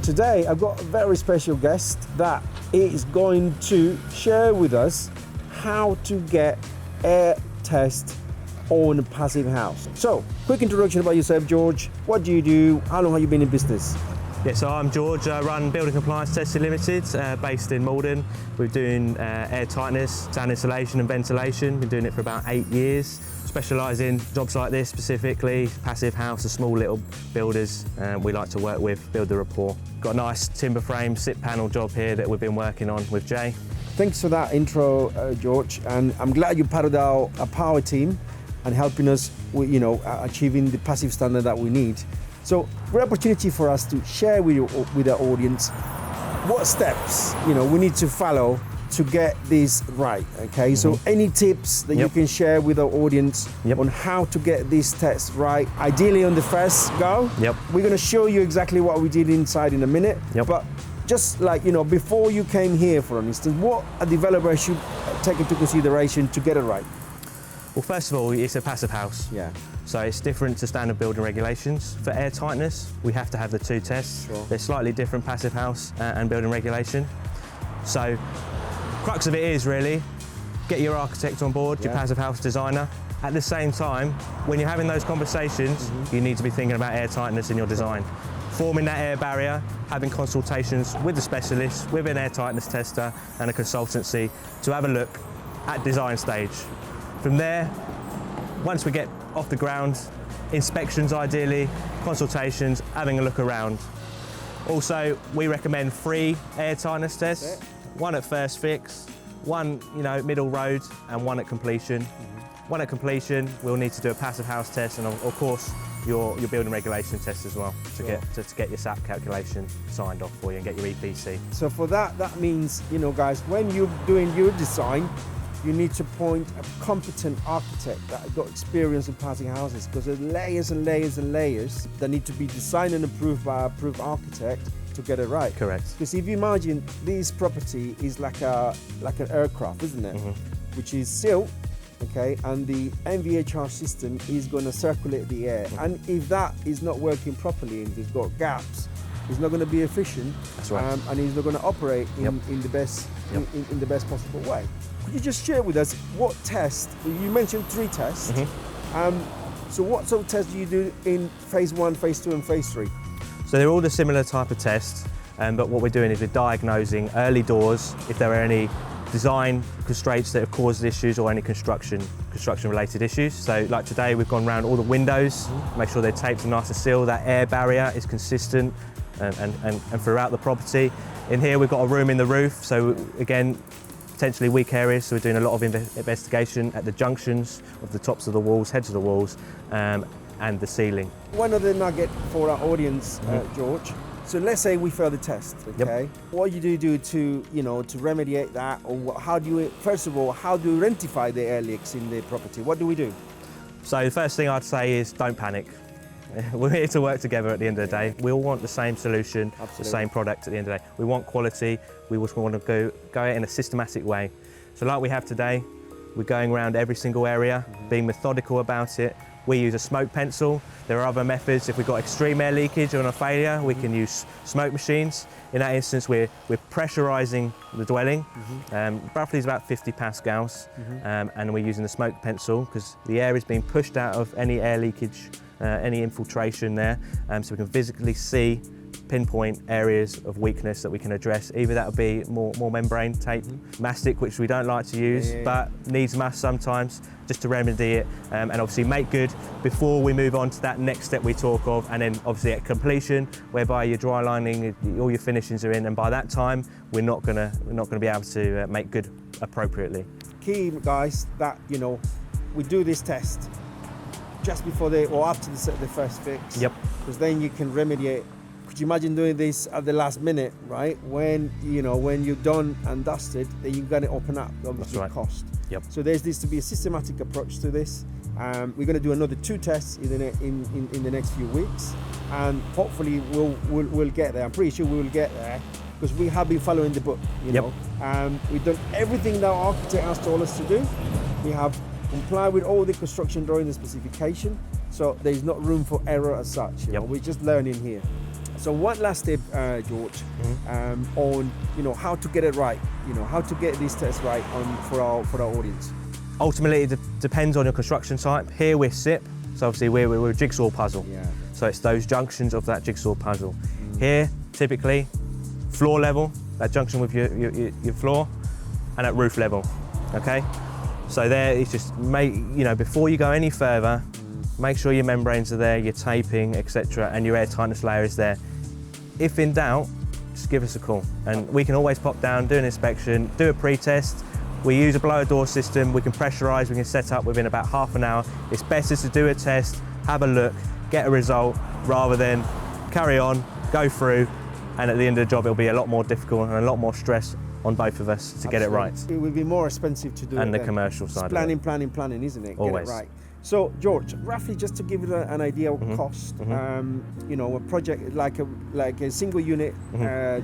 today I've got a very special guest that is going to share with us how to get air test on a passive house. So, quick introduction about yourself, George. What do you do? How long have you been in business? Yeah, so I'm George, I run Building Compliance Testing Limited, based in Malden. We're doing air tightness, sound insulation and ventilation. Been doing it for about 8 years. Specialise in jobs like this specifically, passive house, the small little builders we like to work with, build the rapport. Got a nice timber frame sit panel job here that we've been working on with Jay. Thanks for that intro, George, and I'm glad you part of our power team and helping us with, achieving the passive standard that we need. So, great opportunity for us to share with our audience what steps we need to follow to get this right. Okay, so any tips that you can share with our audience on how to get this test right, ideally on the first go. We're going to show you exactly what we did inside in a minute. But just like before you came here, for instance, what a developer should take into consideration to get it right. Well, first of all, it's a passive house. So it's different to standard building regulations. For air tightness, we have to have the 2 tests. They're slightly different, passive house and building regulation. So, crux of it is really, get your architect on board, your passive house designer. At the same time, when you're having those conversations, you need to be thinking about air tightness in your design. Forming that air barrier, having consultations with the specialist, with an air tightness tester and a consultancy to have a look at design stage. From there, once we get off the ground, inspections ideally, consultations, having a look around. Also, we recommend 3 air tightness tests, 1 at first fix, 1 middle road and 1 at completion. 1 at completion, we'll need to do a passive house test and of course your building regulation test as well to get your SAP calculation signed off for you and get your EPC. So for that means, guys, when you're doing your design, you need to appoint a competent architect that has got experience in passive houses, because there's layers and layers and layers that need to be designed and approved by an approved architect to get it right. Correct. Because if you imagine this property is like an aircraft, isn't it? Which is sealed, okay, and the NVHR system is going to circulate the air. And if that is not working properly and it's got gaps, it's not going to be efficient. That's right. And it's not going to operate in the best in the best possible way. Could you just share with us what test? You mentioned 3 tests. So what sort of tests do you do in phase 1, phase 2 and phase 3? So they're all the similar type of tests, but what we're doing is we're diagnosing early doors if there are any design constraints that have caused issues or any construction related issues. So like today we've gone around all the windows, make sure they're taped and nice and sealed, that air barrier is consistent and throughout the property. In here we've got a room in the roof, so again, potentially weak areas, so we're doing a lot of investigation at the junctions of the tops of the walls, heads of the walls, and the ceiling. One other nugget for our audience, George. So let's say we fail the test, okay? What do you do to remediate that, or how do you, first of all, how do you identify the air leaks in the property? What do we do? So the first thing I'd say is don't panic. We're here to work together at the end of the day. We all want the same solution, the same product at the end of the day. We want quality, we just want to go in a systematic way. So like we have today, we're going around every single area, being methodical about it. We use a smoke pencil. There are other methods. If we've got extreme air leakage or a failure, we can use smoke machines. In that instance, we're pressurising the dwelling. Roughly is about 50 pascals, and we're using the smoke pencil because the air is being pushed out of any air leakage, any infiltration there, so we can physically see, pinpoint areas of weakness that we can address. Either that would be more membrane tape, mastic, which we don't like to use, but needs must sometimes, just to remedy it, and obviously make good before we move on to that next step we talk of, and then obviously at completion, whereby your dry lining, all your finishings are in, and by that time we're not gonna be able to make good appropriately. Key, guys, that we do this test just before or after the first fix. Because then you can remediate. Could you imagine doing this at the last minute, right? When you're done and dusted, then you're going to open up obviously cost. So there needs to be a systematic approach to this. We're going to do another 2 tests in the next few weeks, and hopefully we'll get there. I'm pretty sure we will get there because we have been following the book. We've done everything that our architect has told us to do. We have complied with all the construction drawing and specification, so there's not room for error as such. We're just learning here. So one last tip, George, on how to get it right. How to get these tests right for our audience. Ultimately, it depends on your construction type. Here we're SIP, so obviously we're a jigsaw puzzle. Yeah. So it's those junctions of that jigsaw puzzle. Here, typically, floor level, that junction with your floor, and at roof level. Okay. So there, it's just before you go any further, make sure your membranes are there, your taping, etc., and your air tightness layer is there. If in doubt, just give us a call, and we can always pop down, do an inspection, do a pre-test. We use a blower door system. We can pressurise, we can set up within about half an hour. It's better to do a test, have a look, get a result, rather than carry on, go through, and at the end of the job, it'll be a lot more difficult and a lot more stress on both of us to get it right. It will be more expensive to do it. And the commercial side. Planning, isn't it? Always. Get it right. So, George, roughly just to give you an idea of cost, a project like a single unit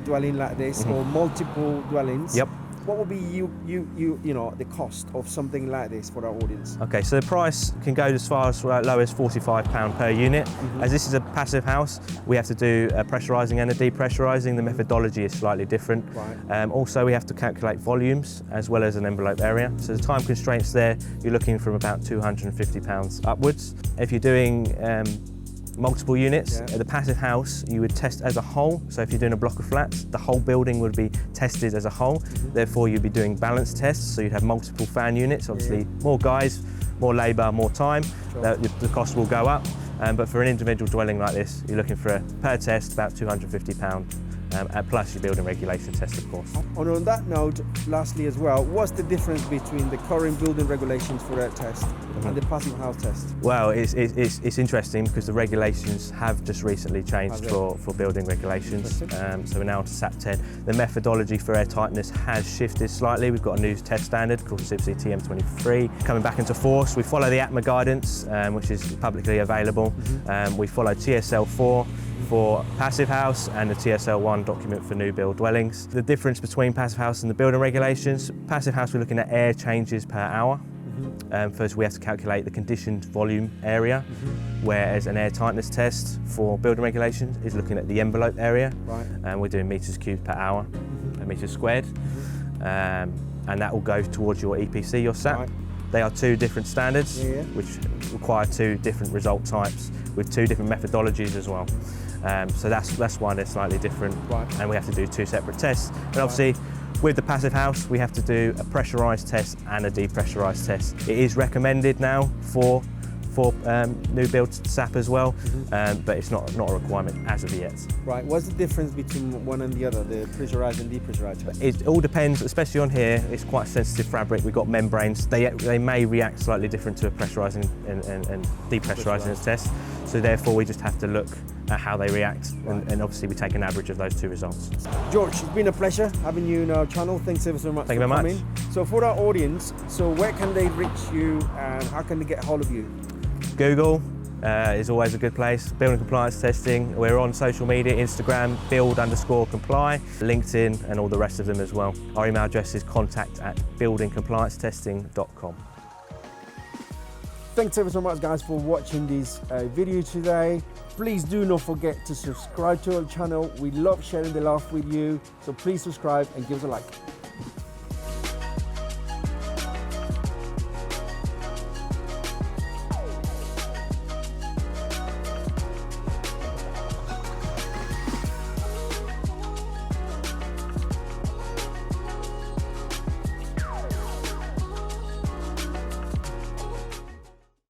dwelling like this, or multiple dwellings. Yep. What would be the cost of something like this for our audience? Okay, so the price can go as far as low as £45 per unit. As this is a passive house, we have to do a pressurising and a depressurising. The methodology is slightly different. Right. Also, we have to calculate volumes as well as an envelope area. So the time constraints there, you're looking from about £250 upwards. If you're doing multiple units. Yeah. At the passive house, you would test as a whole. So if you're doing a block of flats, the whole building would be tested as a whole. Therefore, you'd be doing balance tests. So you'd have multiple fan units. Obviously, more guys, more labour, more time. Sure. The cost will go up. But for an individual dwelling like this, you're looking for per test about £250. Plus your building regulation test, of course. And on that note, lastly as well, what's the difference between the current building regulations for that test and the passive house test? Well, it's interesting because the regulations have just recently changed for building regulations. So we're now on to SAP 10. The methodology for air tightness has shifted slightly. We've got a new test standard called CIPC TM23 coming back into force. We follow the ATMA guidance, which is publicly available. We follow TSL 4 for passive house and the TSL1 document for new build dwellings. The difference between passive house and the building regulations, passive house we're looking at air changes per hour. First we have to calculate the conditioned volume area, whereas an air tightness test for building regulations is looking at the envelope area. Right. And we're doing metres cubed per hour, metres squared, and that will go towards your EPC, your SAP. Right. They are two different standards, which require two different result types with two different methodologies as well. So that's why they're slightly different, and we have to do two separate tests. And obviously, with the passive house, we have to do a pressurised test and a depressurised test. It is recommended now for new build SAP as well, but it's not a requirement as of yet. Right, what's the difference between one and the other, the pressurised and depressurised test? It all depends, especially on here, it's quite a sensitive fabric. We've got membranes, they may react slightly different to a pressurising and depressurising test, so therefore we just have to look at how they react, and obviously we take an average of those two results. George, it's been a pleasure having you in our channel. Thanks ever so much for coming. Much. So for our audience, where can they reach you and how can they get hold of you? Google is always a good place. Building compliance testing. We're on social media, Instagram, build_comply, LinkedIn, and all the rest of them as well. Our email address is contact@buildingcompliancetesting.com. Thanks ever so much, guys, for watching this video today. Please do not forget to subscribe to our channel. We love sharing the love with you. So please subscribe and give us a like.